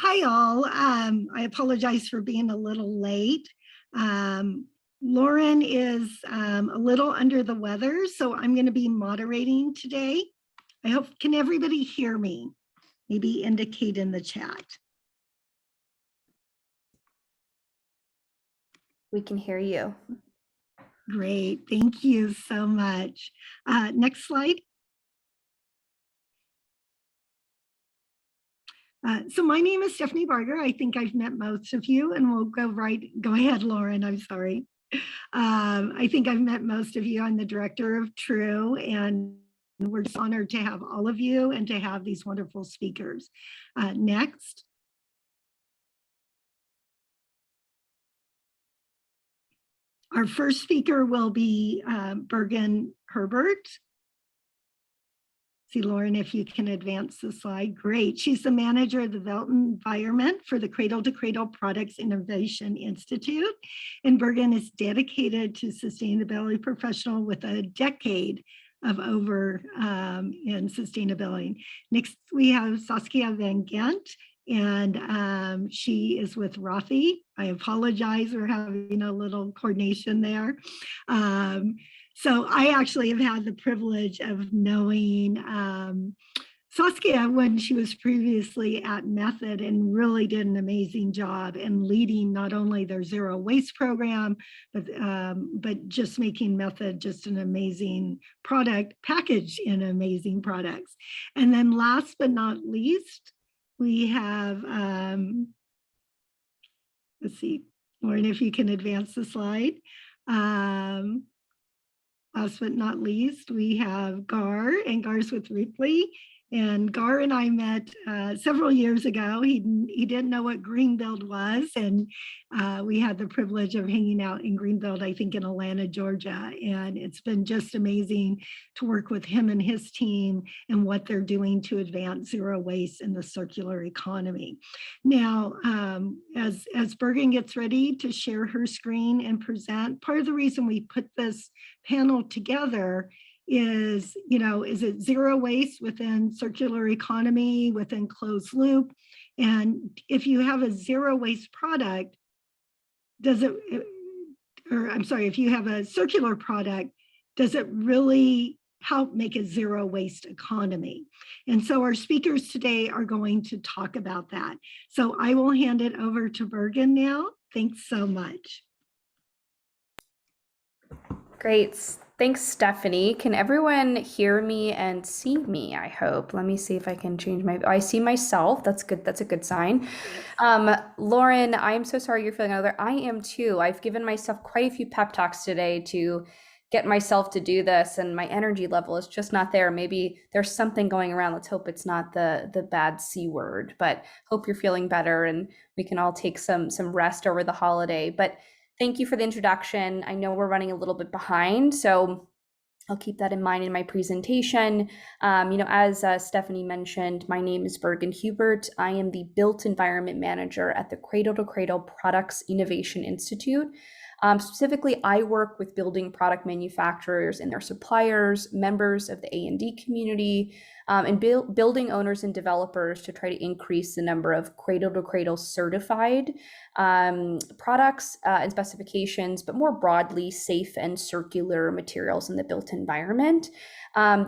Hi all. I apologize for being a little late. Lauren is a little under the weather, so I'm going to be moderating today. I hope, can everybody hear me? Maybe indicate in the chat. We can hear you. Great, thank you so much. Next slide. So my name is Stephanie Barger. I think I've met most of you, and we'll go ahead, Lauren, I'm sorry. I think I've met most of you. I'm the director of TRUE, and we're just honored to have all of you and to have these wonderful speakers. Next. Our first speaker will be Bergen Herbert. See, Lauren, if you can advance the slide. Great. She's the manager of the Built Environment for the Cradle to Cradle Products Innovation Institute. And Bergen is dedicated to sustainability professional with a decade of over in sustainability. Next, we have Saskia van Gent, and she is with Rothys. I apologize, we're having a little coordination there. So I actually have had the privilege of knowing Saskia when she was previously at Method and really did an amazing job in leading not only their zero waste program, but just making Method just an amazing product, package in amazing products. And then last but not least, we have, let's see, Lauren, if you can advance the slide. Last but not least, we have Gar, and Gar's with Ripley. And Gar and I met several years ago. He didn't know what Greenbuild was, and we had the privilege of hanging out in Greenbuild, I think in Atlanta, Georgia. And it's been just amazing to work with him and his team and what they're doing to advance zero waste in the circular economy. Now, as Bergen gets ready to share her screen and present, part of the reason we put this panel together is, is it zero waste within circular economy, within closed loop? And if you have a zero waste product, if you have a circular product, does it really help make a zero waste economy? And so our speakers today are going to talk about that. So I will hand it over to Bergen now. Thanks so much. Great. Thanks, Stephanie. Can everyone hear me and see me? I hope. Let me see if I can change I see myself. That's good. That's a good sign. Lauren, I'm so sorry you're feeling under. I am too. I've given myself quite a few pep talks today to get myself to do this, and my energy level is just not there. Maybe there's something going around. Let's hope it's not the bad C word, but hope you're feeling better and we can all take some rest over the holiday. But thank you for the introduction. I know we're running a little bit behind, so I'll keep that in mind in my presentation. As Stephanie mentioned, my name is Bergen Hubert. I am the Built Environment Manager at the Cradle to Cradle Products Innovation Institute. Specifically, I work with building product manufacturers and their suppliers, members of the A&D community, and building owners and developers to try to increase the number of cradle-to-cradle certified products and specifications, but more broadly, safe and circular materials in the built environment.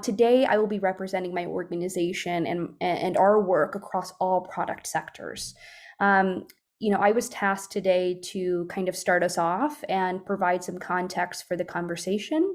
Today, I will be representing my organization and our work across all product sectors. I was tasked today to kind of start us off and provide some context for the conversation,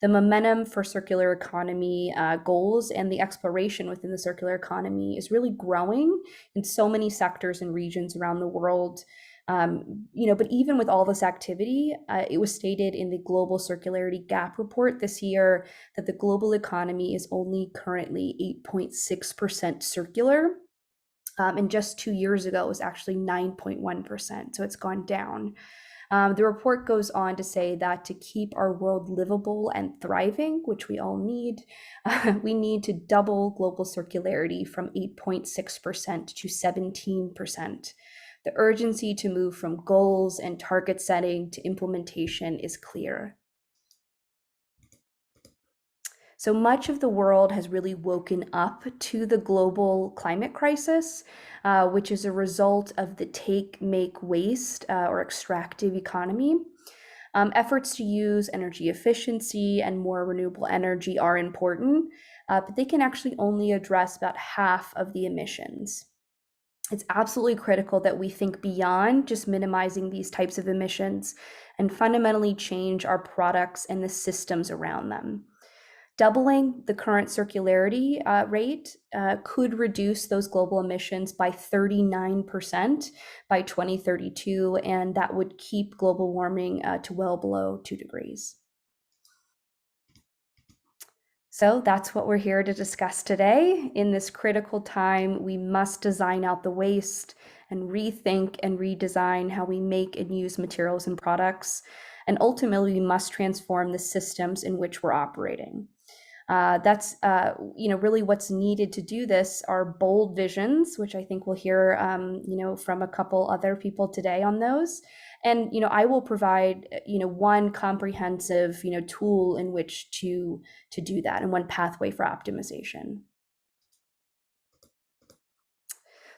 the momentum for circular economy goals, and the exploration within the circular economy is really growing in so many sectors and regions around the world. But even with all this activity, it was stated in the Global Circularity Gap Report this year that the global economy is only currently 8.6% circular. And just 2 years ago, it was actually 9.1%. So it's gone down. The report goes on to say that to keep our world livable and thriving, which we all need, we need to double global circularity from 8.6% to 17%. The urgency to move from goals and target setting to implementation is clear. So much of the world has really woken up to the global climate crisis, which is a result of the take, make, waste or extractive economy. Efforts to use energy efficiency and more renewable energy are important, but they can actually only address about half of the emissions. It's absolutely critical that we think beyond just minimizing these types of emissions and fundamentally change our products and the systems around them. Doubling the current circularity rate could reduce those global emissions by 39% by 2032, and that would keep global warming to well below 2 degrees. So that's what we're here to discuss today. In this critical time, we must design out the waste and rethink and redesign how we make and use materials and products. And ultimately, we must transform the systems in which we're operating. That's really what's needed to do this are bold visions, which I think we'll hear from a couple other people today on those. And I will provide one comprehensive tool in which to do that, and one pathway for optimization.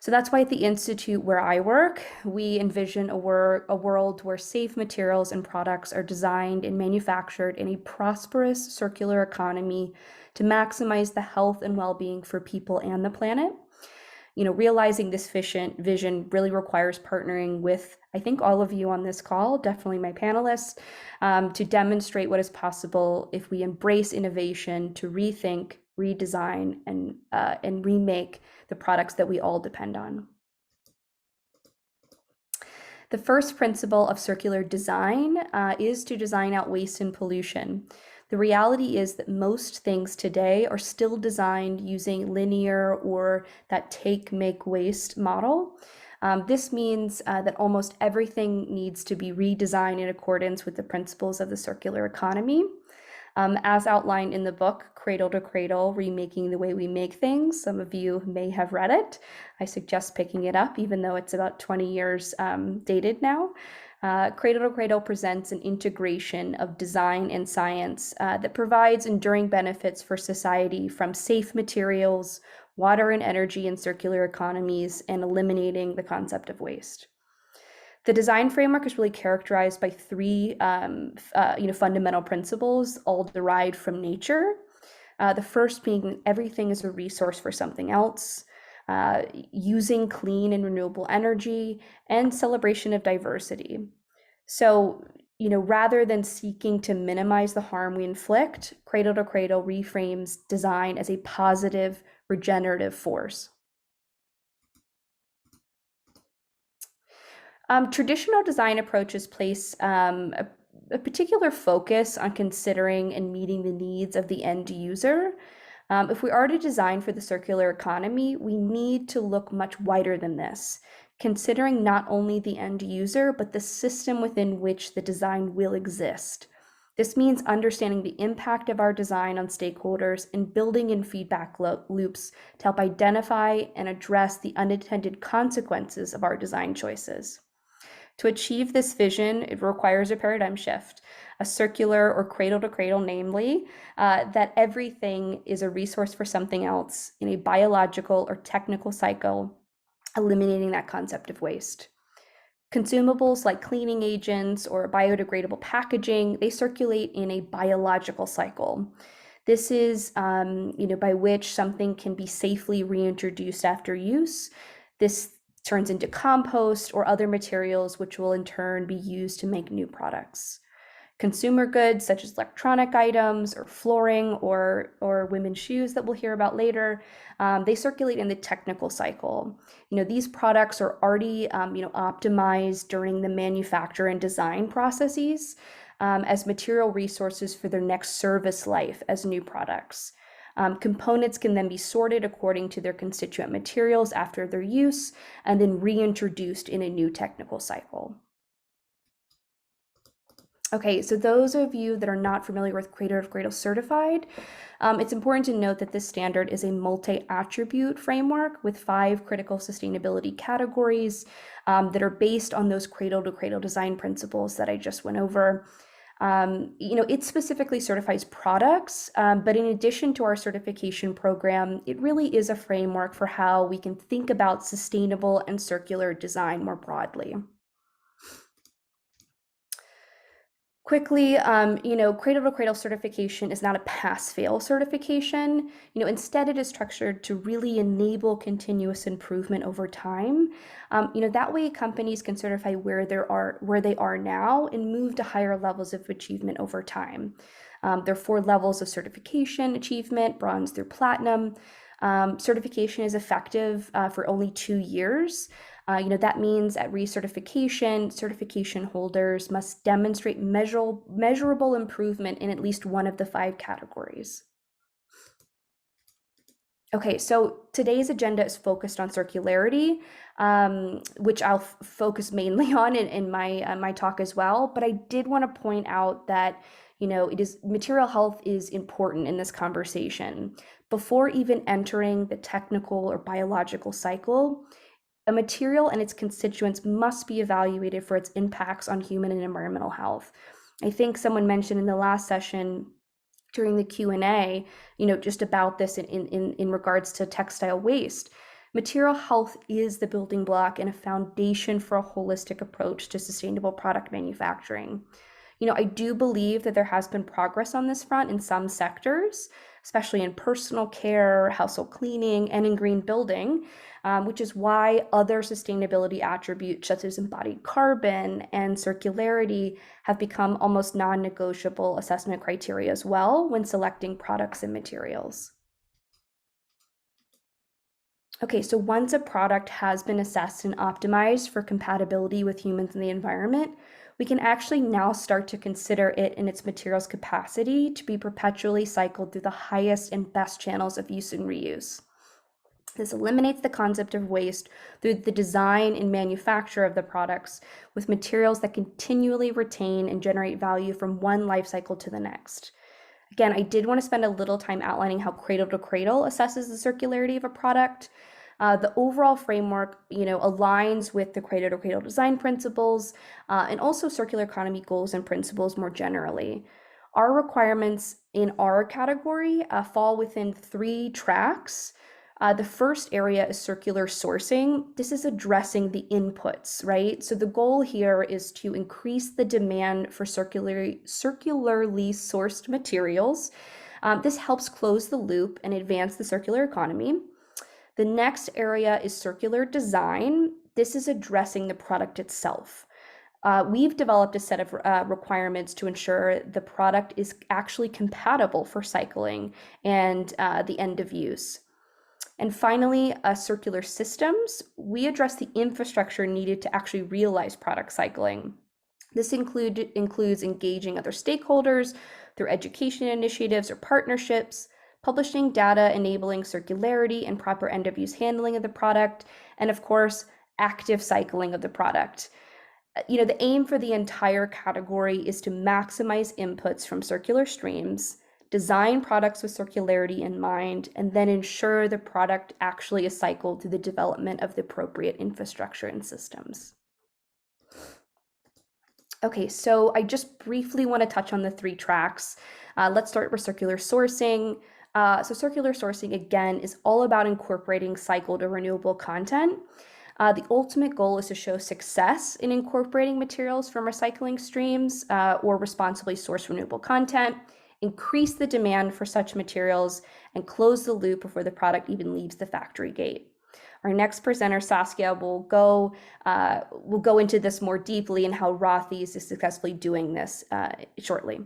So that's why at the institute where I work, we envision a world where safe materials and products are designed and manufactured in a prosperous circular economy to maximize the health and well-being for people and the planet. Realizing this vision really requires partnering with, I think, all of you on this call, definitely my panelists, to demonstrate what is possible if we embrace innovation to rethink, redesign, and remake the products that we all depend on. The first principle of circular design is to design out waste and pollution. The reality is that most things today are still designed using linear or that take, make, waste model. This means that almost everything needs to be redesigned in accordance with the principles of the circular economy. As outlined in the book, Cradle to Cradle, Remaking the Way We Make Things. Some of you may have read it. I suggest picking it up, even though it's about 20 years dated now. Cradle to Cradle presents an integration of design and science that provides enduring benefits for society from safe materials, water and energy and circular economies, and eliminating the concept of waste. The design framework is really characterized by three fundamental principles, all derived from nature. The first being everything is a resource for something else, using clean and renewable energy, and celebration of diversity. So, rather than seeking to minimize the harm we inflict, Cradle to Cradle reframes design as a positive, regenerative force. Traditional design approaches place a particular focus on considering and meeting the needs of the end user. If we are to design for the circular economy, we need to look much wider than this, considering not only the end user, but the system within which the design will exist. This means understanding the impact of our design on stakeholders and building in feedback loops to help identify and address the unintended consequences of our design choices. To achieve this vision, it requires a paradigm shift, a circular or cradle to cradle, namely, that everything is a resource for something else in a biological or technical cycle, eliminating that concept of waste. Consumables like cleaning agents or biodegradable packaging, they circulate in a biological cycle. This is, by which something can be safely reintroduced after use. This turns into compost or other materials, which will in turn be used to make new products. Consumer goods such as electronic items or flooring or women's shoes that we'll hear about later, they circulate in the technical cycle. These products are already optimized during the manufacture and design processes as material resources for their next service life as new products. Components can then be sorted according to their constituent materials after their use and then reintroduced in a new technical cycle. Okay, so those of you that are not familiar with Cradle to Cradle Certified, it's important to note that this standard is a multi-attribute framework with 5 critical sustainability categories that are based on those Cradle to Cradle design principles that I just went over. It specifically certifies products, but in addition to our certification program, it really is a framework for how we can think about sustainable and circular design more broadly. Quickly, Cradle to Cradle certification is not a pass-fail certification. Instead it is structured to really enable continuous improvement over time. That way companies can certify where they are now and move to higher levels of achievement over time. There are 4 levels of certification achievement, bronze through platinum. Certification is effective for only 2 years. That means at recertification, certification holders must demonstrate measurable improvement in at least one of the 5 categories. Okay, so today's agenda is focused on circularity, which I'll focus mainly on in my talk as well. But I did want to point out that material health is important in this conversation. Before even entering the technical or biological cycle, a material and its constituents must be evaluated for its impacts on human and environmental health. I think someone mentioned in the last session during the Q&A, just about this in regards to textile waste. Material health is the building block and a foundation for a holistic approach to sustainable product manufacturing. I do believe that there has been progress on this front in some sectors, especially in personal care, household cleaning, and in green building, which is why other sustainability attributes such as embodied carbon and circularity have become almost non-negotiable assessment criteria as well when selecting products and materials. Okay, so once a product has been assessed and optimized for compatibility with humans and the environment, we can actually now start to consider it in its materials capacity to be perpetually cycled through the highest and best channels of use and reuse. This eliminates the concept of waste through the design and manufacture of the products with materials that continually retain and generate value from one life cycle to the next. Again, I did want to spend a little time outlining how Cradle to Cradle assesses the circularity of a product. The overall framework, aligns with the Cradle to Cradle design principles and also circular economy goals and principles more generally. Our requirements in our category fall within 3 tracks. The first area is circular sourcing. This is addressing the inputs, right? So the goal here is to increase the demand for circularly sourced materials. This helps close the loop and advance the circular economy. The next area is circular design. This is addressing the product itself. We've developed a set of requirements to ensure the product is actually compatible for cycling and the end of use. And finally, circular systems. We address the infrastructure needed to actually realize product cycling. This includes engaging other stakeholders through education initiatives or partnerships, publishing data enabling circularity and proper end-of-use handling of the product, and of course, active cycling of the product. The aim for the entire category is to maximize inputs from circular streams, design products with circularity in mind, and then ensure the product actually is cycled through the development of the appropriate infrastructure and systems. Okay, so I just briefly want to touch on the 3 tracks. Let's start with circular sourcing. So circular sourcing, again, is all about incorporating cycled or renewable content. The ultimate goal is to show success in incorporating materials from recycling streams or responsibly sourced renewable content, increase the demand for such materials, and close the loop before the product even leaves the factory gate. Our next presenter, Saskia, will go into this more deeply and how Rothys is successfully doing this shortly.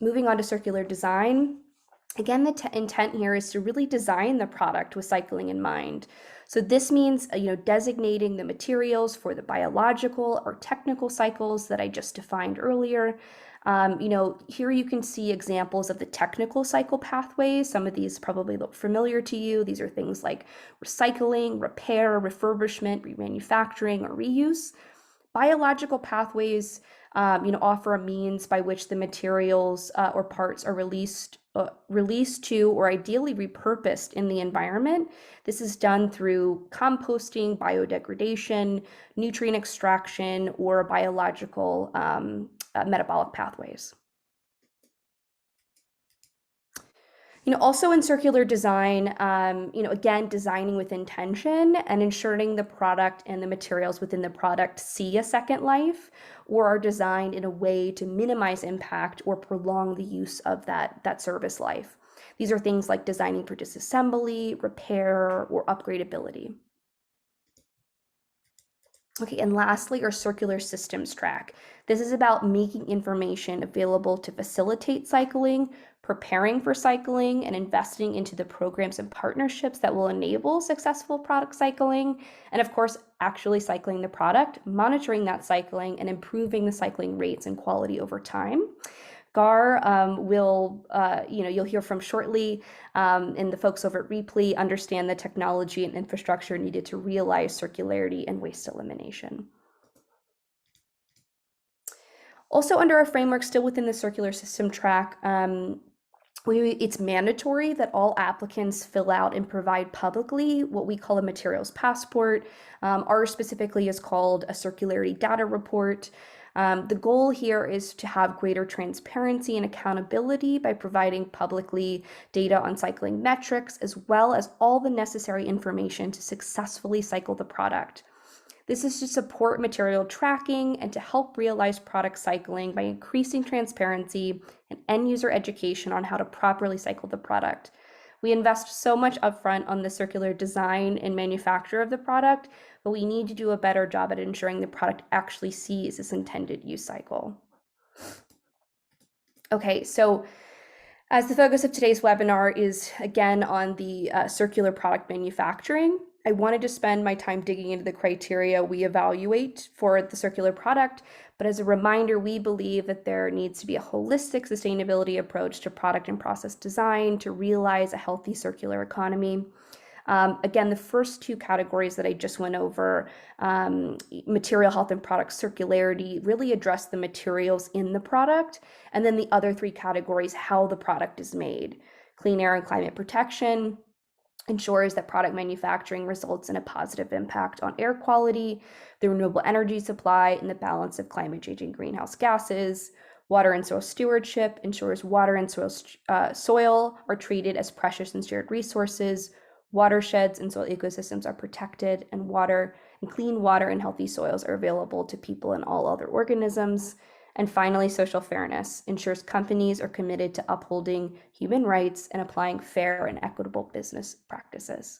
Moving on to circular design. Again, the intent here is to really design the product with cycling in mind. So this means, designating the materials for the biological or technical cycles that I just defined earlier. Here you can see examples of the technical cycle pathways. Some of these probably look familiar to you. These are things like recycling, repair, refurbishment, remanufacturing, or reuse. Biological pathways offer a means by which the materials or parts are released released to or ideally repurposed in the environment. This is done through composting, biodegradation, nutrient extraction, or biological metabolic pathways. Also in circular design, again, designing with intention and ensuring the product and the materials within the product see a second life or are designed in a way to minimize impact or prolong the use of that service life. These are things like designing for disassembly, repair, or upgradability. Okay, and lastly, our circular systems track. This is about making information available to facilitate cycling, preparing for cycling, and investing into the programs and partnerships that will enable successful product cycling, and of course, actually cycling the product, monitoring that cycling, and improving the cycling rates and quality over time. Gar you'll hear from shortly, and the folks over at Repli understand the technology and infrastructure needed to realize circularity and waste elimination. Also under our framework, still within the circular system track, it's mandatory that all applicants fill out and provide publicly what we call a materials passport. Ours specifically is called a circularity data report. The goal here is to have greater transparency and accountability by providing publicly data on cycling metrics, as well as all the necessary information to successfully cycle the product. This is to support material tracking and to help realize product cycling by increasing transparency and end user education on how to properly cycle the product. We invest so much upfront on the circular design and manufacture of the product, but we need to do a better job at ensuring the product actually sees its intended use cycle. Okay, so as the focus of today's webinar is again on the circular product manufacturing, I wanted to spend my time digging into the criteria we evaluate for the circular product, but as a reminder, we believe that there needs to be a holistic sustainability approach to product and process design to realize a healthy circular economy. Again, the first two categories that I just went over, material health and product circularity, really address the materials in the product, and then the other three categories, how the product is made. Clean air and climate protection ensures that product manufacturing results in a positive impact on air quality, the renewable energy supply, and the balance of climate change and greenhouse gases. Water and soil stewardship ensures water and soil are treated as precious and shared resources. Watersheds and soil ecosystems are protected, and clean water and healthy soils are available to people and all other organisms. And finally, social fairness ensures companies are committed to upholding human rights and applying fair and equitable business practices.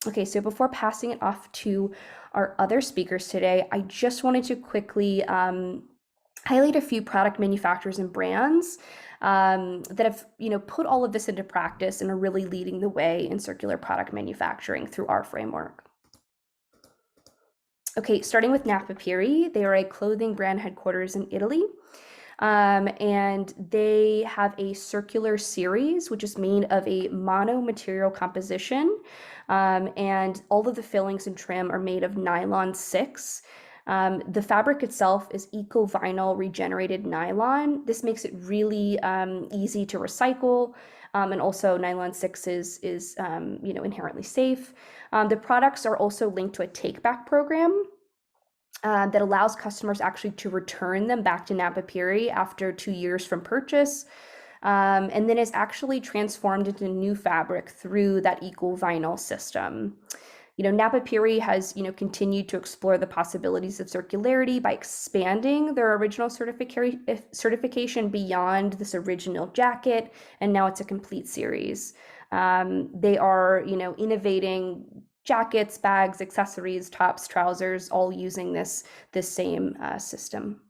Okay, so before passing it off to our other speakers today, I just wanted to quickly highlight a few product manufacturers and brands that have put all of this into practice and are really leading the way in circular product manufacturing through our framework. Okay, starting with NAPAPIRI, they are a clothing brand headquarters in Italy, and they have a circular series, which is made of a mono material composition, and all of the fillings and trim are made of nylon 6. The fabric itself is eco-vinyl regenerated nylon. This makes it really easy to recycle, and also nylon 6 is inherently safe. The products are also linked to a take-back program that allows customers actually to return them back to NAPAPIRI after 2 years from purchase, and then is actually transformed into new fabric through that eco-vinyl system. NAPAPIRI has continued to explore the possibilities of circularity by expanding their original certification beyond this original jacket, and now it's a complete series. They are innovating jackets, bags, accessories, tops, trousers, all using this same system.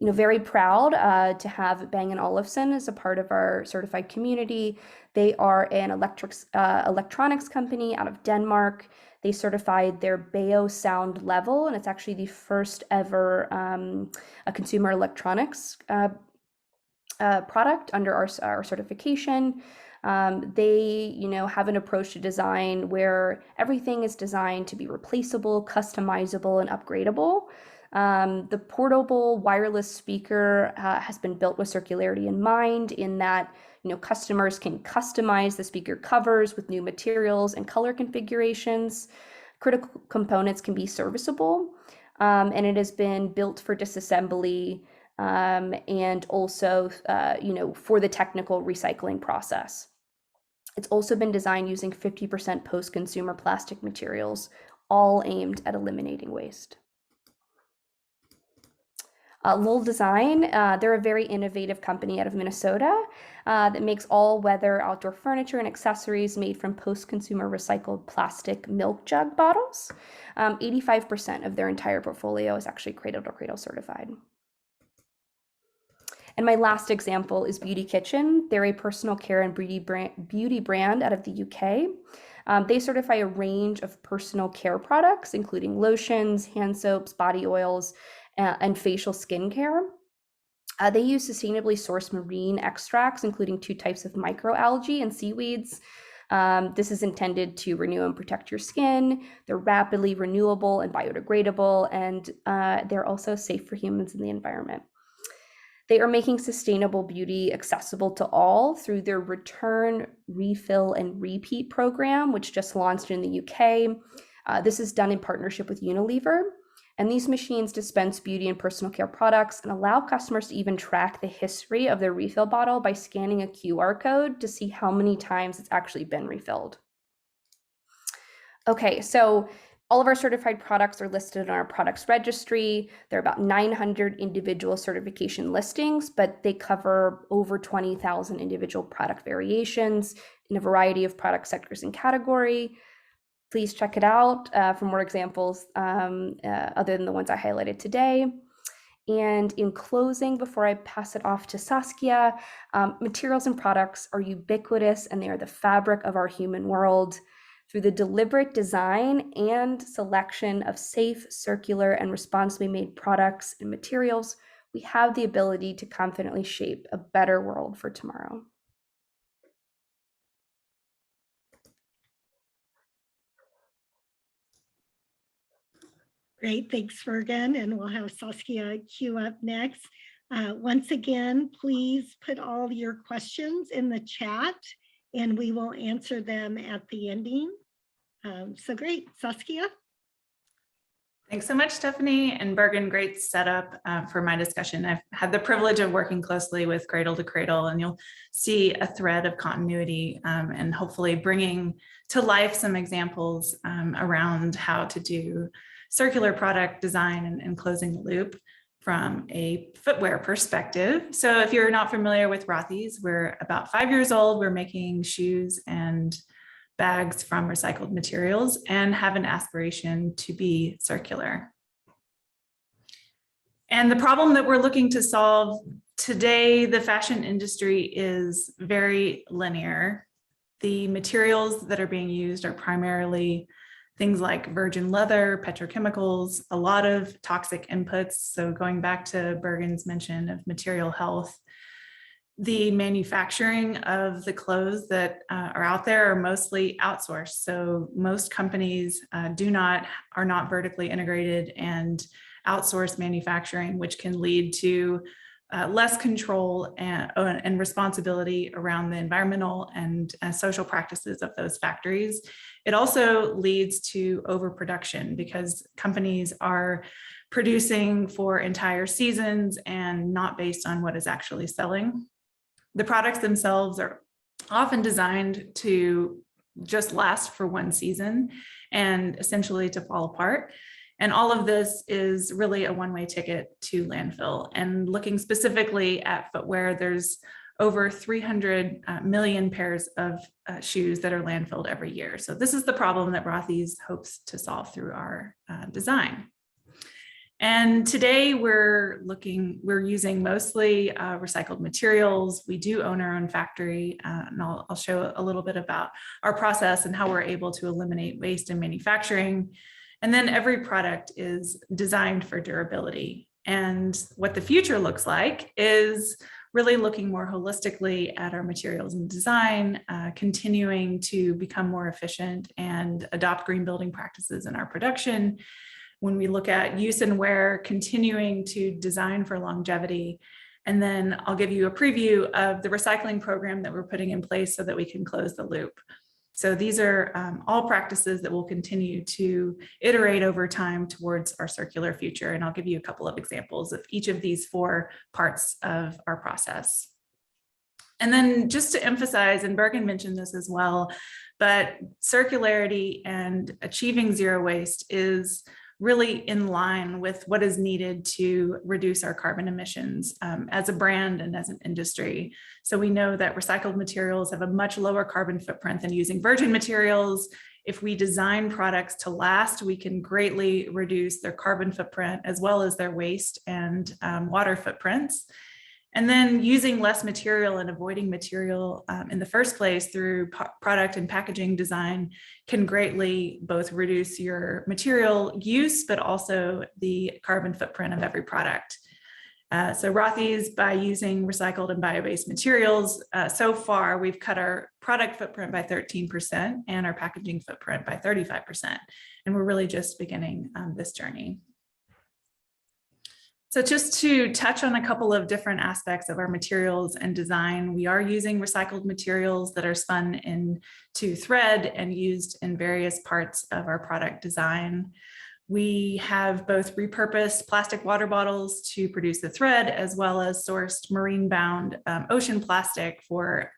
Very proud to have Bang & Olufsen as a part of our certified community. They are an electronics company out of Denmark. They certified their Bio Sound level, and it's actually the first ever a consumer electronics product under our certification. They have an approach to design where everything is designed to be replaceable, customizable, and upgradable. The portable wireless speaker has been built with circularity in mind, in that customers can customize the speaker covers with new materials and color configurations. Critical components can be serviceable, and it has been built for disassembly and also for the technical recycling process. It's also been designed using 50% post-consumer plastic materials, all aimed at eliminating waste. Lowell Design, they're a very innovative company out of Minnesota that makes all-weather outdoor furniture and accessories made from post-consumer recycled plastic milk jug bottles. 85% of their entire portfolio is actually Cradle to Cradle certified. And my last example is Beauty Kitchen. They're a personal care and beauty brand out of the UK. They certify a range of personal care products, including lotions, hand soaps, body oils, and facial skincare. They use sustainably sourced marine extracts, including 2 types of microalgae and seaweeds. This is intended to renew and protect your skin. They're rapidly renewable and biodegradable, and they're also safe for humans and the environment. They are making sustainable beauty accessible to all through their return, refill, and repeat program, which just launched in the UK. This is done in partnership with Unilever. And these machines dispense beauty and personal care products and allow customers to even track the history of their refill bottle by scanning a QR code to see how many times it's actually been refilled. Okay, so all of our certified products are listed on our products registry. There are about 900 individual certification listings, but they cover over 20,000 individual product variations in a variety of product sectors and category. Please check it out for more examples other than the ones I highlighted today. And in closing, before I pass it off to Saskia, materials and products are ubiquitous and they are the fabric of our human world. Through the deliberate design and selection of safe, circular, and responsibly made products and materials, we have the ability to confidently shape a better world for tomorrow. Great, thanks, Fergan, and we'll have Saskia queue up next. Once again, please put all your questions in the chat and we will answer them at the ending. So great, Saskia. Thanks so much, Stephanie and Bergen. Great setup for my discussion. I've had the privilege of working closely with Cradle to Cradle, and you'll see a thread of continuity and hopefully bringing to life some examples around how to do circular product design and closing the loop from a footwear perspective. So if you're not familiar with Rothys, we're about 5 years old. We're making shoes and bags from recycled materials and have an aspiration to be circular. And the problem that we're looking to solve today, the fashion industry is very linear. The materials that are being used are primarily things like virgin leather, petrochemicals, a lot of toxic inputs. So going back to Bergen's mention of material health, the manufacturing of the clothes that are out there are mostly outsourced. So most companies are not vertically integrated and outsource manufacturing, which can lead to less control and responsibility around the environmental and social practices of those factories. It also leads to overproduction because companies are producing for entire seasons and not based on what is actually selling. The products themselves are often designed to just last for one season and essentially to fall apart. And all of this is really a one-way ticket to landfill. And looking specifically at footwear, there's over 300 million pairs of shoes that are landfilled every year. So this is the problem that Rothys hopes to solve through our design. And today we're using mostly recycled materials. We do own our own factory, and I'll show a little bit about our process and how we're able to eliminate waste in manufacturing. And then every product is designed for durability. And what the future looks like is really looking more holistically at our materials and design, continuing to become more efficient and adopt green building practices in our production, when we look at use and wear, continuing to design for longevity. And then I'll give you a preview of the recycling program that we're putting in place so that we can close the loop. So these are all practices that will continue to iterate over time towards our circular future. And I'll give you a couple of examples of each of these 4 parts of our process. And then just to emphasize, and Bergen mentioned this as well, but circularity and achieving zero waste is really in line with what is needed to reduce our carbon emissions as a brand and as an industry. So we know that recycled materials have a much lower carbon footprint than using virgin materials. If we design products to last, we can greatly reduce their carbon footprint as well as their waste and water footprints. And then using less material and avoiding material in the first place through product and packaging design can greatly both reduce your material use, but also the carbon footprint of every product. So Rothys, by using recycled and bio-based materials, so far we've cut our product footprint by 13% and our packaging footprint by 35%. And we're really just beginning this journey. So just to touch on a couple of different aspects of our materials and design, we are using recycled materials that are spun into thread and used in various parts of our product design. We have both repurposed plastic water bottles to produce the thread, as well as sourced marine-bound ocean plastic for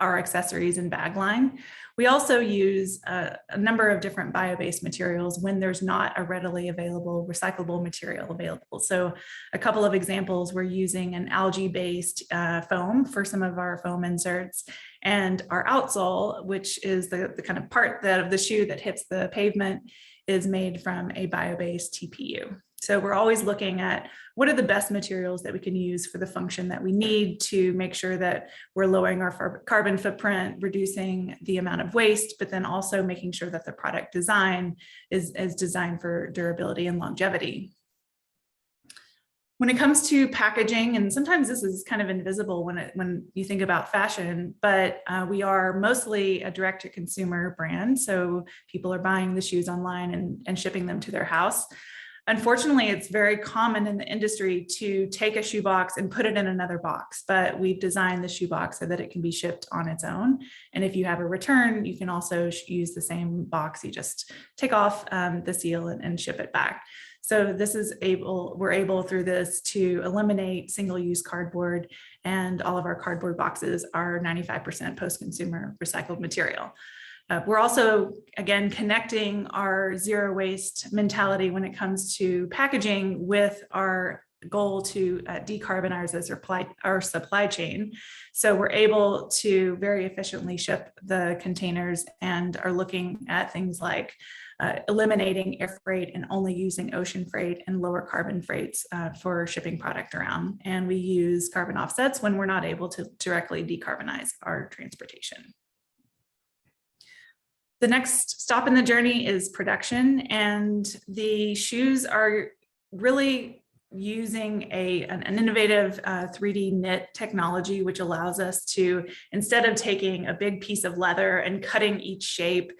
our accessories and bag line. We also use a number of different bio-based materials when there's not a readily available recyclable material available. So a couple of examples, we're using an algae-based foam for some of our foam inserts, and our outsole, which is the kind of part of the shoe that hits the pavement, is made from a bio-based TPU. So we're always looking at what are the best materials that we can use for the function that we need to make sure that we're lowering our carbon footprint, reducing the amount of waste, but then also making sure that the product design is designed for durability and longevity. When it comes to packaging, and sometimes this is kind of invisible when you think about fashion, but we are mostly a direct-to-consumer brand. So people are buying the shoes online and shipping them to their house. Unfortunately, it's very common in the industry to take a shoebox and put it in another box, but we've designed the shoebox so that it can be shipped on its own. And if you have a return, you can also use the same box. You just take off the seal and ship it back. So this is we're able through this to eliminate single-use cardboard, and all of our cardboard boxes are 95% post-consumer recycled material. We're also, again, connecting our zero waste mentality when it comes to packaging with our goal to decarbonize our supply chain. So we're able to very efficiently ship the containers and are looking at things like eliminating air freight and only using ocean freight and lower carbon freights for shipping product around. And we use carbon offsets when we're not able to directly decarbonize our transportation. The next stop in the journey is production, and the shoes are really using an innovative 3D knit technology, which allows us to, instead of taking a big piece of leather and cutting each shape,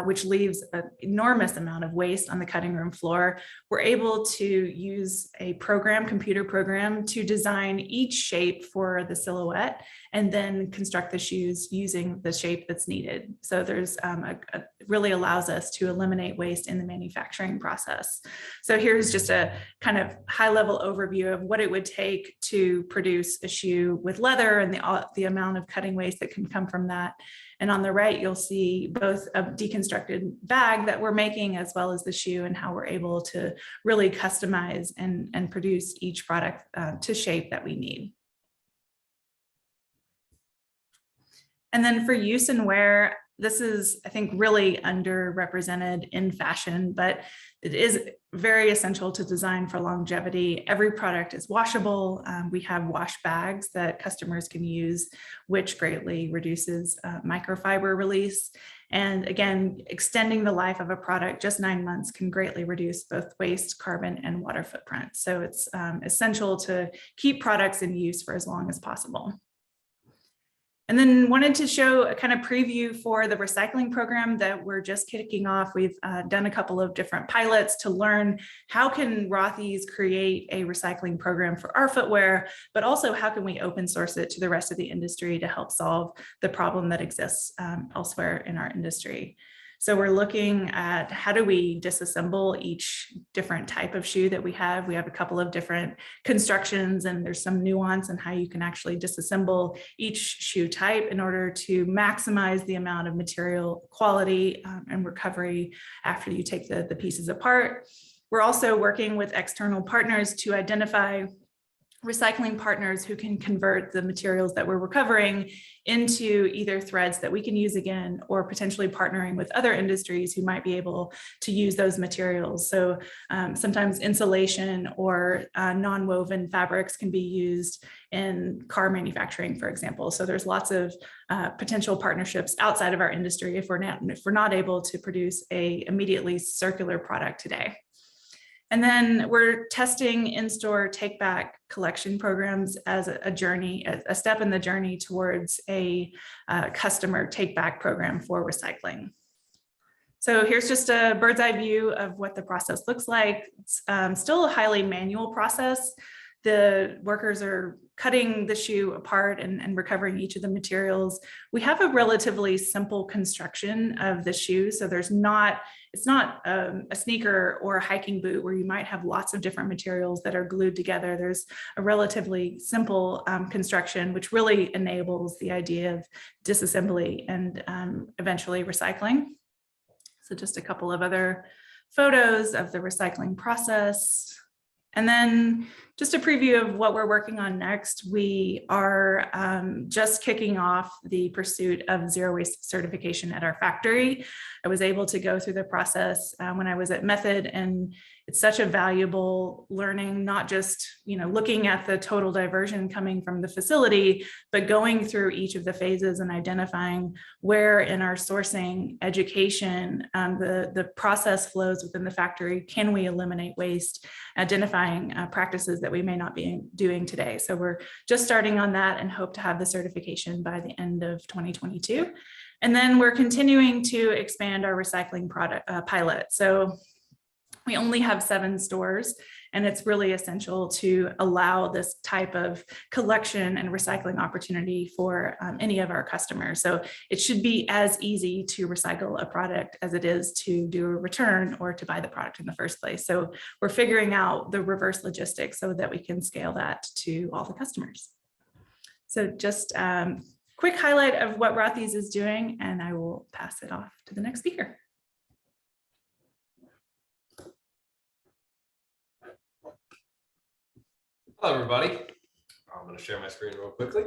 which leaves an enormous amount of waste on the cutting room floor, we're able to use a computer program to design each shape for the silhouette and then construct the shoes using the shape that's needed. So there's really allows us to eliminate waste in the manufacturing process. So here's just a kind of high-level overview of what it would take to produce a shoe with leather and the amount of cutting waste that can come from that. And on the right, you'll see both a deconstructed bag that we're making as well as the shoe, and how we're able to really customize and produce each product to shape that we need. And then for use and wear, this is, I think, really underrepresented in fashion, but it is very essential to design for longevity. Every product is washable. We have wash bags that customers can use, which greatly reduces microfiber release. And again, extending the life of a product just 9 months can greatly reduce both waste, carbon, and water footprint. So it's essential to keep products in use for as long as possible. And then wanted to show a kind of preview for the recycling program that we're just kicking off. We've done a couple of different pilots to learn how can Rothys create a recycling program for our footwear, but also how can we open source it to the rest of the industry to help solve the problem that exists elsewhere in our industry. So we're looking at how do we disassemble each different type of shoe that we have. We have a couple of different constructions, and there's some nuance in how you can actually disassemble each shoe type in order to maximize the amount of material quality and recovery after you take the pieces apart. We're also working with external partners to identify recycling partners who can convert the materials that we're recovering into either threads that we can use again, or potentially partnering with other industries who might be able to use those materials. So sometimes insulation or non-woven fabrics can be used in car manufacturing, for example. So there's lots of potential partnerships outside of our industry if we're not able to produce a immediately circular product today. And then we're testing in-store take-back collection programs as a journey, a step in the journey towards a customer take-back program for recycling. So here's just a bird's eye view of what the process looks like. It's still a highly manual process. The workers are cutting the shoe apart and recovering each of the materials. We have a relatively simple construction of the shoe. So it's not a sneaker or a hiking boot where you might have lots of different materials that are glued together. There's a relatively simple construction, which really enables the idea of disassembly and eventually recycling. So just a couple of other photos of the recycling process. And then just a preview of what we're working on next. We are just kicking off the pursuit of zero waste certification at our factory. I was able to go through the process when I was at Method, and it's such a valuable learning, not just looking at the total diversion coming from the facility, but going through each of the phases and identifying where in our sourcing, education, the process flows within the factory, can we eliminate waste, identifying practices that we may not be doing today. So we're just starting on that and hope to have the certification by the end of 2022. And then we're continuing to expand our recycling product pilot. So we only have 7 stores, and it's really essential to allow this type of collection and recycling opportunity for any of our customers. So it should be as easy to recycle a product as it is to do a return or to buy the product in the first place. So we're figuring out the reverse logistics so that we can scale that to all the customers. So just quick highlight of what Rothys is doing, and I will pass it off to the next speaker. Hello, everybody. I'm going to share my screen real quickly.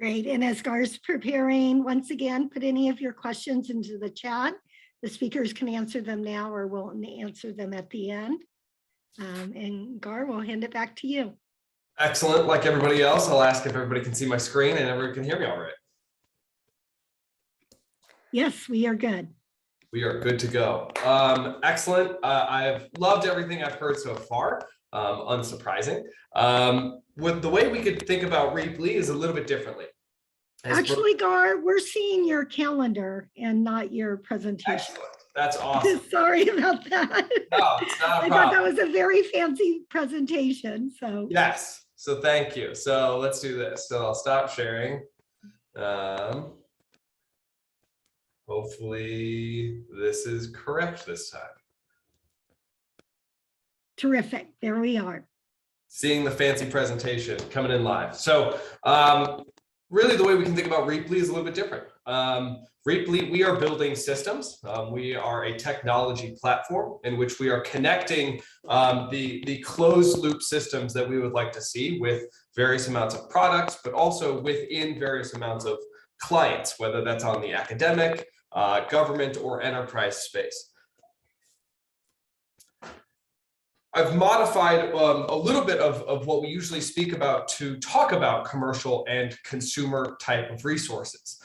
Great. And as Gar's preparing, once again, put any of your questions into the chat. The speakers can answer them now, or we'll answer them at the end. And Gar, we'll hand it back to you. Excellent. Like everybody else, I'll ask if everybody can see my screen and everyone can hear me all right. Yes, we are good. We are good to go. Excellent. I've loved everything I've heard so far. Unsurprising. With the way we could think about Reaply is a little bit differently. Actually, Gar, we're seeing your calendar and not your presentation. Excellent. That's awesome. Sorry about that. No, it's not a I problem. thought that was a very fancy presentation. So yes. So thank you. So let's do this. So I'll stop sharing. Hopefully this is correct this time. terrific. There we are. Seeing the fancy presentation coming in live. So really the way we can think about Reaply is a little bit different. Reaply, we are building systems. We are a technology platform in which we are connecting the closed loop systems that we would like to see with various amounts of products, but also within various amounts of clients, whether that's on the academic, government, or enterprise space. I've modified a little bit of what we usually speak about to talk about commercial and consumer type of resources.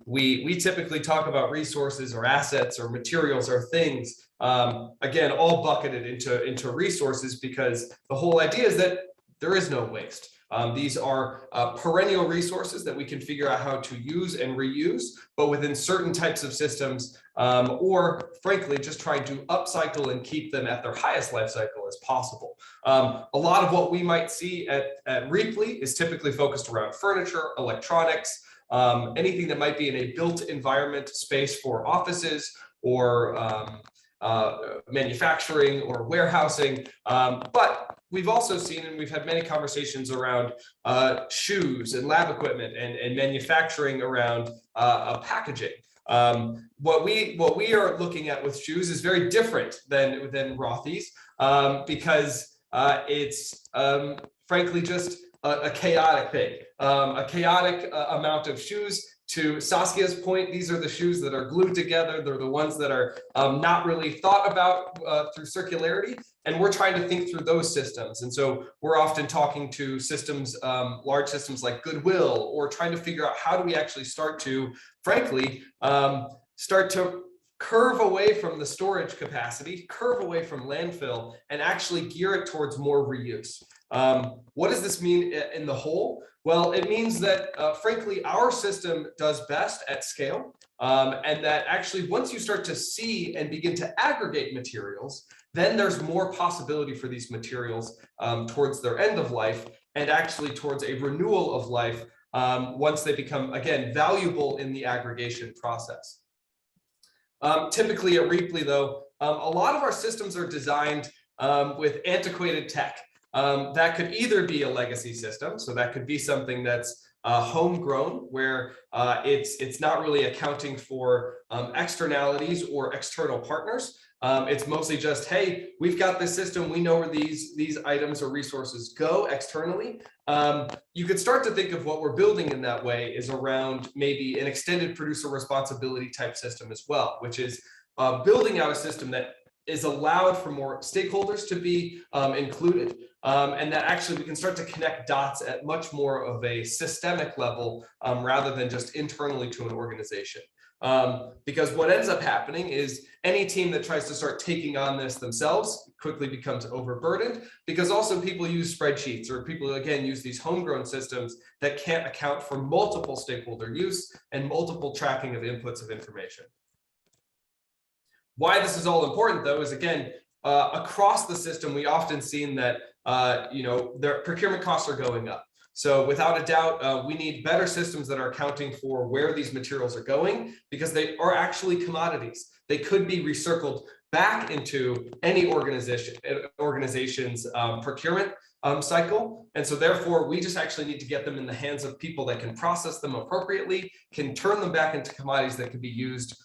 We typically talk about resources or assets or materials or things, again, all bucketed into resources, because the whole idea is that there is no waste. These are perennial resources that we can figure out how to use and reuse, but within certain types of systems, or frankly, just trying to upcycle and keep them at their highest life cycle as possible. A lot of what we might see at Reaply is typically focused around furniture, electronics, anything that might be in a built environment space for offices or manufacturing or warehousing. But we've also seen, and we've had many conversations around shoes and lab equipment and manufacturing around packaging. What we are looking at with shoes is very different than Rothys, because it's frankly just a chaotic thing, a chaotic amount of shoes. To Saskia's point, these are the shoes that are glued together. They're the ones that are not really thought about through circularity. And we're trying to think through those systems. And so we're often talking to systems, large systems like Goodwill, or trying to figure out how do we actually start to, frankly, start to curve away from the storage capacity, curve away from landfill, and actually gear it towards more reuse. What does this mean in the whole? Well, it means that, frankly, our system does best at scale, and that actually once you start to see and begin to aggregate materials, then there's more possibility for these materials towards their end of life and actually towards a renewal of life once they become, again, valuable in the aggregation process. Typically at Reaply, though, a lot of our systems are designed with antiquated tech. That could either be a legacy system, so that could be something that's homegrown, where it's not really accounting for externalities or external partners. It's mostly just, hey, we've got this system, we know where these items or resources go externally. You could start to think of what we're building in that way is around maybe an extended producer responsibility type system as well, which is building out a system that is allowed for more stakeholders to be included, and that actually we can start to connect dots at much more of a systemic level rather than just internally to an organization. Because what ends up happening is any team that tries to start taking on this themselves quickly becomes overburdened, because also people use spreadsheets, or people again use these homegrown systems that can't account for multiple stakeholder use and multiple tracking of inputs of information. Why this is all important, though, is again, across the system, we often seen that their procurement costs are going up. So without a doubt, we need better systems that are accounting for where these materials are going, because they are actually commodities. They could be recircled back into any organization's procurement cycle. And so therefore, we just actually need to get them in the hands of people that can process them appropriately, can turn them back into commodities that can be used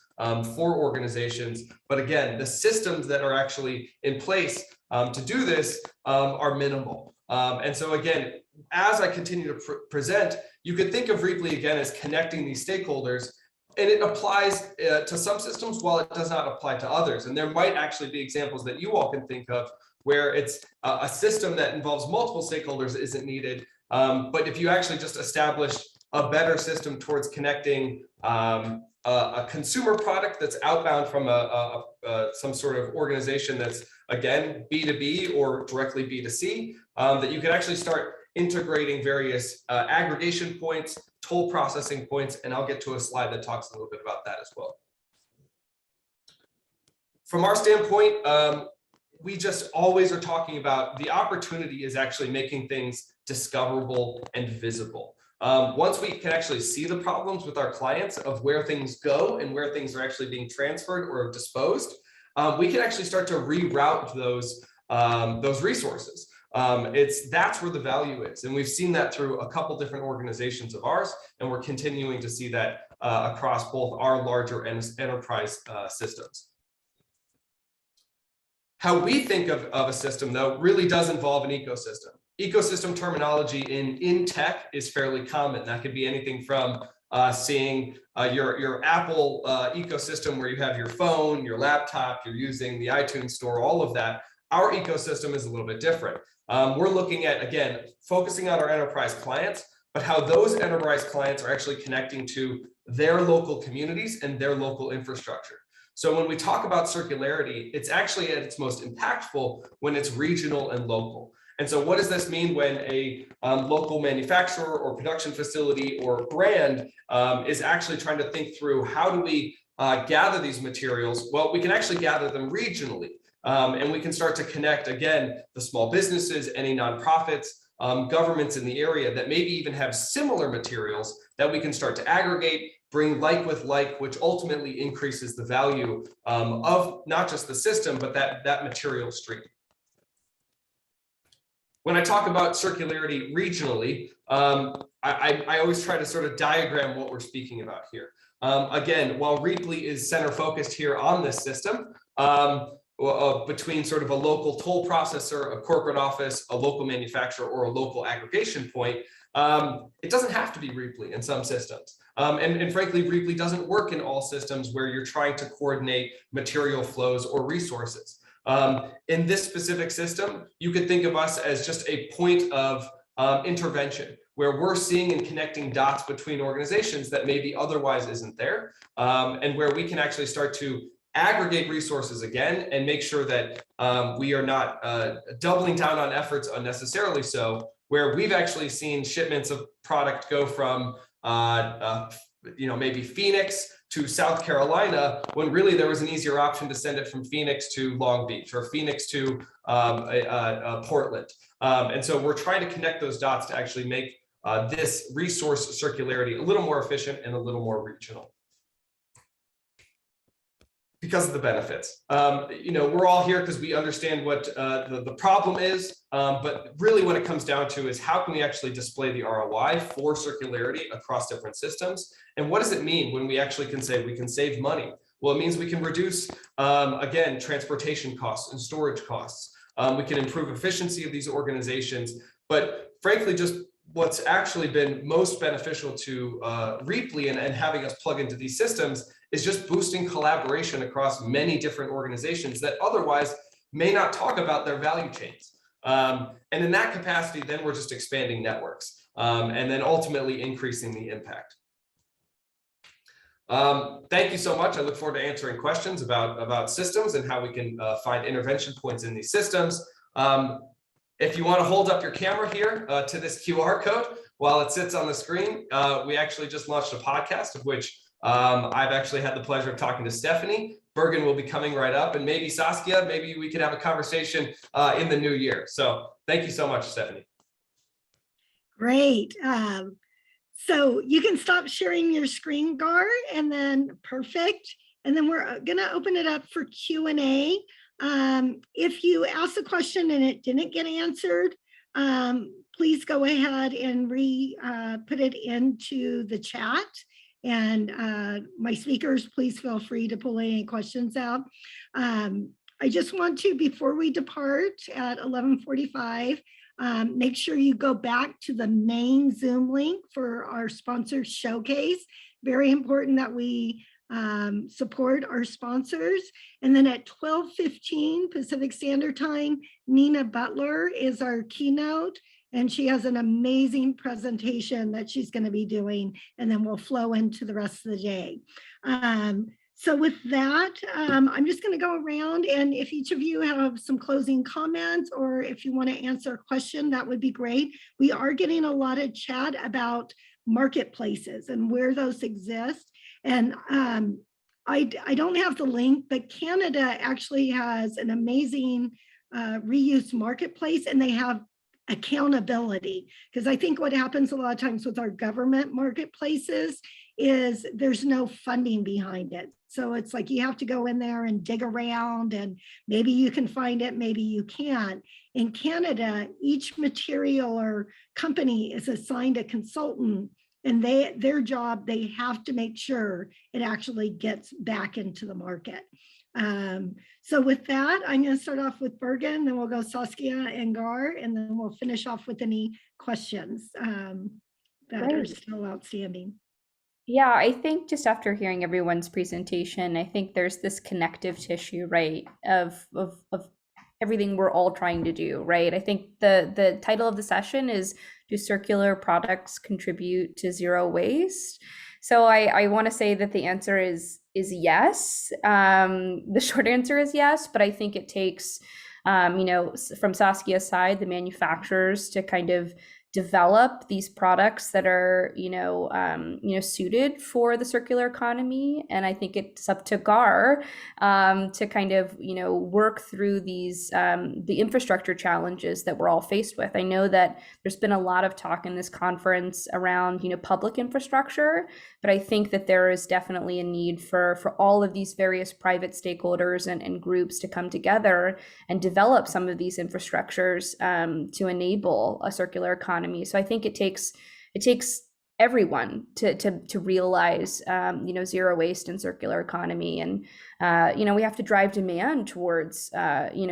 for organizations. But again, the systems that are actually in place to do this are minimal. And so again, as I continue to present, you could think of Reaply again as connecting these stakeholders, and it applies to some systems while it does not apply to others. And there might actually be examples that you all can think of where it's a system that involves multiple stakeholders isn't needed. But if you actually just establish a better system towards connecting a consumer product that's outbound from some sort of organization that's, again, B2B or directly B2C, that you could actually start integrating various aggregation points, toll processing points, and I'll get to a slide that talks a little bit about that as well. From our standpoint, we just always are talking about the opportunity is actually making things discoverable and visible. Once we can actually see the problems with our clients of where things go and where things are actually being transferred or disposed, we can actually start to reroute those resources. That's where the value is. And we've seen that through a couple different organizations of ours, and we're continuing to see that across both our larger enterprise systems. How we think of a system, though, really does involve an ecosystem. Ecosystem terminology in tech is fairly common. That could be anything from seeing your Apple ecosystem where you have your phone, your laptop, you're using the iTunes store, all of that. Our ecosystem is a little bit different. We're looking at, again, focusing on our enterprise clients, but how those enterprise clients are actually connecting to their local communities and their local infrastructure. So when we talk about circularity, it's actually at its most impactful when it's regional and local. And so what does this mean when a local manufacturer or production facility or brand is actually trying to think through how do we gather these materials? Well, we can actually gather them regionally. And we can start to connect, again, the small businesses, any nonprofits, governments in the area that maybe even have similar materials that we can start to aggregate, bring like with like, which ultimately increases the value of not just the system, but that material stream. When I talk about circularity regionally, I always try to sort of diagram what we're speaking about here. Again, while Reaply is center focused here on this system, between sort of a local toll processor, a corporate office, a local manufacturer, or a local aggregation point, it doesn't have to be Reaply in some systems. And frankly, Reaply doesn't work in all systems where you're trying to coordinate material flows or resources. In this specific system, you could think of us as just a point of intervention where we're seeing and connecting dots between organizations that maybe otherwise isn't there, and where we can actually start to aggregate resources again and make sure that we are not doubling down on efforts unnecessarily, so where we've actually seen shipments of product go from maybe Phoenix to South Carolina, when really there was an easier option to send it from Phoenix to Long Beach or Phoenix to Portland. And so we're trying to connect those dots to actually make this resource circularity a little more efficient and a little more regional, because of the benefits. We're all here because we understand what the problem is, but really what it comes down to is how can we actually display the ROI for circularity across different systems? And what does it mean when we actually can say we can save money? Well, it means we can reduce, again, transportation costs and storage costs. We can improve efficiency of these organizations, but frankly, just what's actually been most beneficial to Reaply and having us plug into these systems is just boosting collaboration across many different organizations that otherwise may not talk about their value chains. And in that capacity, then we're just expanding networks and then ultimately increasing the impact. Thank you so much. I look forward to answering questions about systems and how we can find intervention points in these systems. If you want to hold up your camera here to this QR code while it sits on the screen, we actually just launched a podcast of which I've actually had the pleasure of talking to Stephanie. Bergen will be coming right up, and maybe Saskia, maybe we could have a conversation in the new year. So thank you so much, Stephanie. Great. So you can stop sharing your screen, Gar, and then perfect. And then we're going to open it up for Q&A. If you ask a question and it didn't get answered, please go ahead and put it into the chat. And my speakers, please feel free to pull any questions out. I just want to, before we depart at 11:45, make sure you go back to the main Zoom link for our sponsor showcase. Very important that we support our sponsors. And then at 12:15 Pacific Standard Time, Nina Butler is our keynote, and she has an amazing presentation that she's going to be doing, and then we'll flow into the rest of the day. So with that, I'm just going to go around, and if each of you have some closing comments or if you want to answer a question, that would be great. We are getting a lot of chat about marketplaces and where those exist. And I don't have the link, but Canada actually has an amazing reuse marketplace, and they have accountability, because I think what happens a lot of times with our government marketplaces is there's no funding behind it. So it's like you have to go in there and dig around, and maybe you can find it, maybe you can't. In Canada, each material or company is assigned a consultant, and their job, they have to make sure it actually gets back into the market. So with that, I'm going to start off with Bergen, then we'll go Saskia and Gar, and then we'll finish off with any questions that are still outstanding. Yeah, I think just after hearing everyone's presentation, I think there's this connective tissue, right, of everything we're all trying to do, right? I think the title of the session is, do circular products contribute to zero waste? So I want to say that the answer is yes. The short answer is yes, but I think it takes from Saskia's side, the manufacturers to kind of develop these products that are, suited for the circular economy. And I think it's up to GAR to kind of, work through these, the infrastructure challenges that we're all faced with. I know that there's been a lot of talk in this conference around, public infrastructure, but I think that there is definitely a need for all of these various private stakeholders and groups to come together and develop some of these infrastructures to enable a circular economy. So I think it takes everyone to realize zero waste and circular economy, and we have to drive demand towards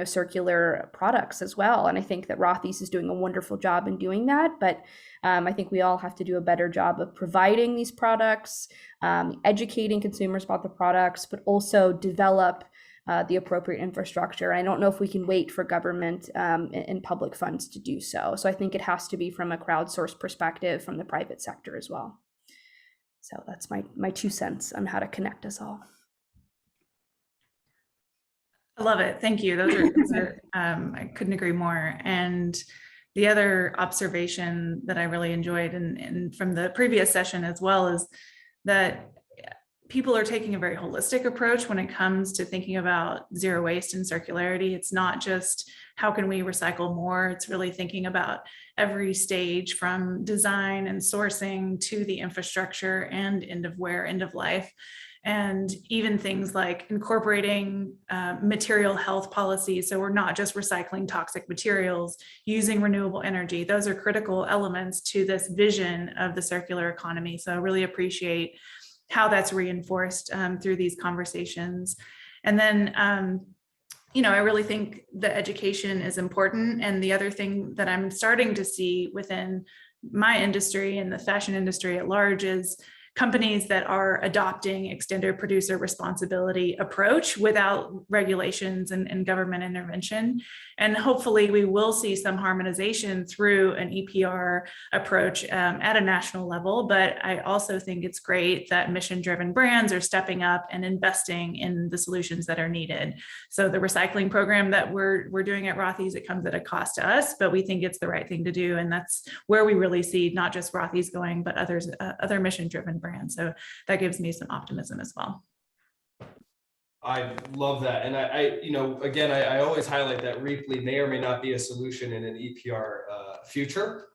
circular products as well. And I think that Rothys is doing a wonderful job in doing that, but I think we all have to do a better job of providing these products, educating consumers about the products, but also develop the appropriate infrastructure. I don't know if we can wait for government and public funds to do so. So I think it has to be from a crowdsourced perspective from the private sector as well. So that's my 2 cents on how to connect us all. I love it. Thank you. Those are I couldn't agree more. And the other observation that I really enjoyed and from the previous session as well is that people are taking a very holistic approach when it comes to thinking about zero waste and circularity. It's not just how can we recycle more, it's really thinking about every stage from design and sourcing to the infrastructure and end of wear, end of life. And even things like incorporating material health policies. So we're not just recycling toxic materials, using renewable energy. Those are critical elements to this vision of the circular economy. So I really appreciate how that's reinforced through these conversations. And then, I really think the education is important. And the other thing that I'm starting to see within my industry and the fashion industry at large is companies that are adopting extended producer responsibility approach without regulations and government intervention. And hopefully we will see some harmonization through an EPR approach at a national level. But I also think it's great that mission-driven brands are stepping up and investing in the solutions that are needed. So the recycling program that we're doing at Rothys, it comes at a cost to us, but we think it's the right thing to do. And that's where we really see not just Rothys going, but other mission-driven brands. So that gives me some optimism as well. I love that. And I always highlight that Reaply may or may not be a solution in an EPR future.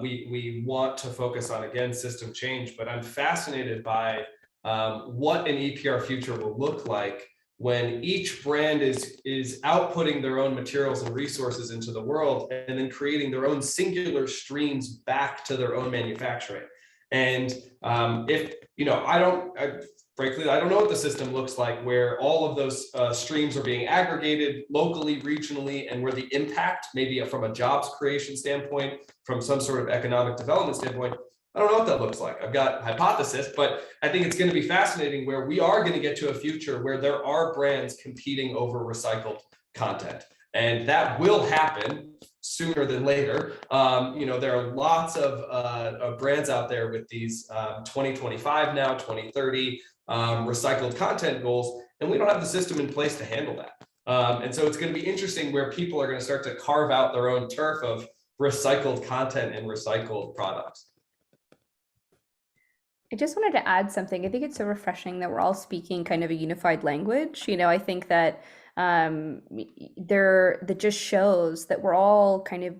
We want to focus on, again, system change, but I'm fascinated by what an EPR future will look like when each brand is outputting their own materials and resources into the world and then creating their own singular streams back to their own manufacturing. And frankly, I don't know what the system looks like where all of those streams are being aggregated locally, regionally, and where the impact, maybe from a jobs creation standpoint, from some sort of economic development standpoint, I don't know what that looks like. I've got hypothesis, but I think it's going to be fascinating where we are going to get to a future where there are brands competing over recycled content. And that will happen sooner than later. There are lots of brands out there with these 2025 now, 2030 recycled content goals, and we don't have the system in place to handle that. And so it's going to be interesting where people are going to start to carve out their own turf of recycled content and recycled products. I just wanted to add something. I think it's so refreshing that we're all speaking kind of a unified language. I think that that just shows that we're all kind of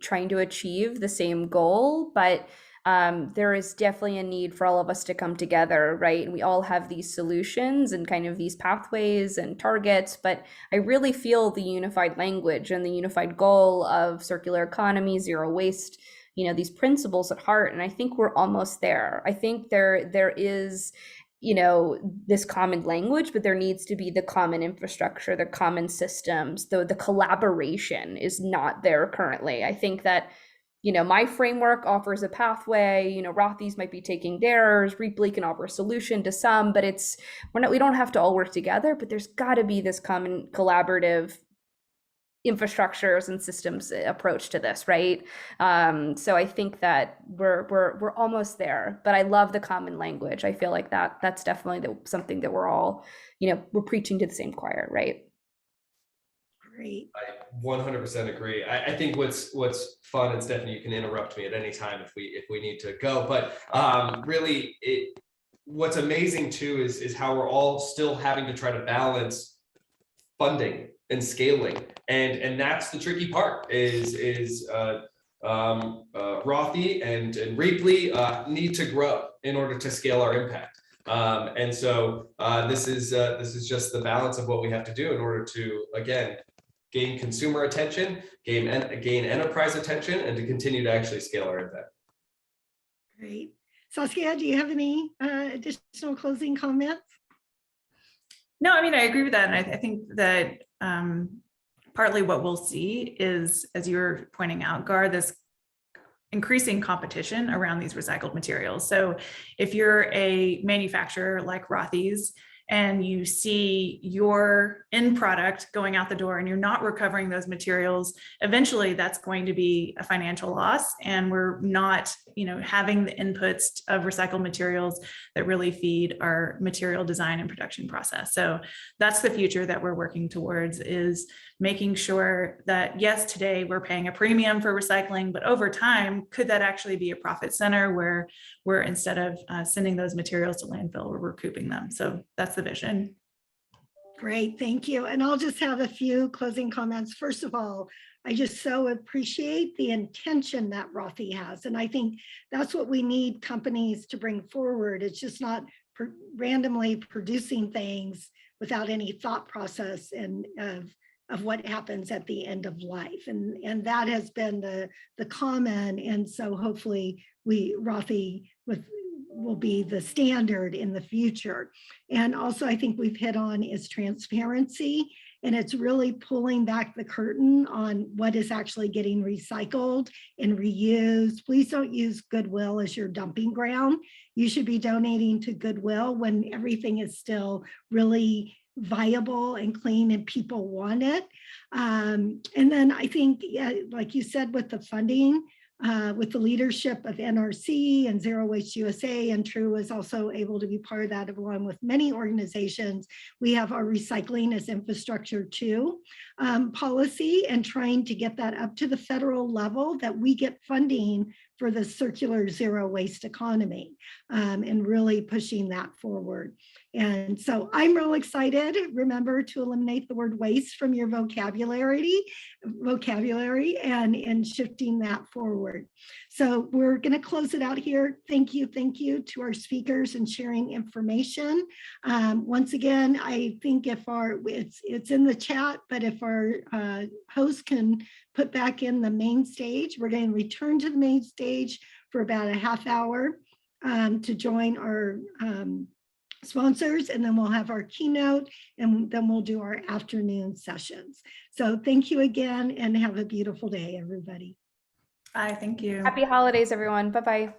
trying to achieve the same goal, but there is definitely a need for all of us to come together, right? And we all have these solutions and kind of these pathways and targets, but I really feel the unified language and the unified goal of circular economy, zero waste, these principles at heart. And I think we're almost there. I think there is this common language, but there needs to be the common infrastructure, the common systems, though the collaboration is not there currently. I think that, my framework offers a pathway, Rothys might be taking theirs, Reaply can offer a solution to some, but we don't have to all work together, but there's got to be this common collaborative infrastructures and systems approach to this, right? So I think that we're almost there, but I love the common language. I feel like that's definitely something that we're all, we're preaching to the same choir, right? Great. I 100% agree. I think what's fun, and Stephanie, you can interrupt me at any time if we need to go, but really what's amazing too is how we're all still having to try to balance funding and scaling, and that's the tricky part. Rothys and Reaply need to grow in order to scale our impact. And so this is just the balance of what we have to do in order to, again, gain consumer attention, gain enterprise attention, and to continue to actually scale our impact. Great. Saskia, do you have any additional closing comments? No, I mean, I agree with that. And I think that partly what we'll see is, as you're pointing out, Gar, this increasing competition around these recycled materials. So if you're a manufacturer like Rothys and you see your end product going out the door and you're not recovering those materials, eventually that's going to be a financial loss. And we're not, having the inputs of recycled materials that really feed our material design and production process. So that's the future that we're working towards, is making sure that, yes, today we're paying a premium for recycling, but over time, could that actually be a profit center where we're, instead of sending those materials to landfill, we're recouping them? So that's the vision. Great, thank you. And I'll just have a few closing comments. First of all, I just so appreciate the intention that Rothys has. And I think that's what we need companies to bring forward. It's just not randomly producing things without any thought process and of what happens at the end of life. And that has been the common. And so hopefully Rothys will be the standard in the future. And also I think we've hit on is transparency, and it's really pulling back the curtain on what is actually getting recycled and reused. Please don't use Goodwill as your dumping ground. You should be donating to Goodwill when everything is still really viable and clean and people want it. And then I think, like you said, with the funding, with the leadership of NRC and Zero Waste USA, and True is also able to be part of that along with many organizations. We have our recycling as infrastructure too policy, and trying to get that up to the federal level, that we get funding for the circular zero waste economy, and really pushing that forward. And so I'm real excited. Remember to eliminate the word waste from your vocabulary and shifting that forward. So we're going to close it out here. Thank you to our speakers and sharing information. Once again, I think if it's in the chat, but if our host can put back in the main stage, we're going to return to the main stage for about a half hour to join our sponsors, and then we'll have our keynote, and then we'll do our afternoon sessions. So thank you again, and have a beautiful day, everybody. Bye, thank you. Happy holidays, everyone. Bye-bye.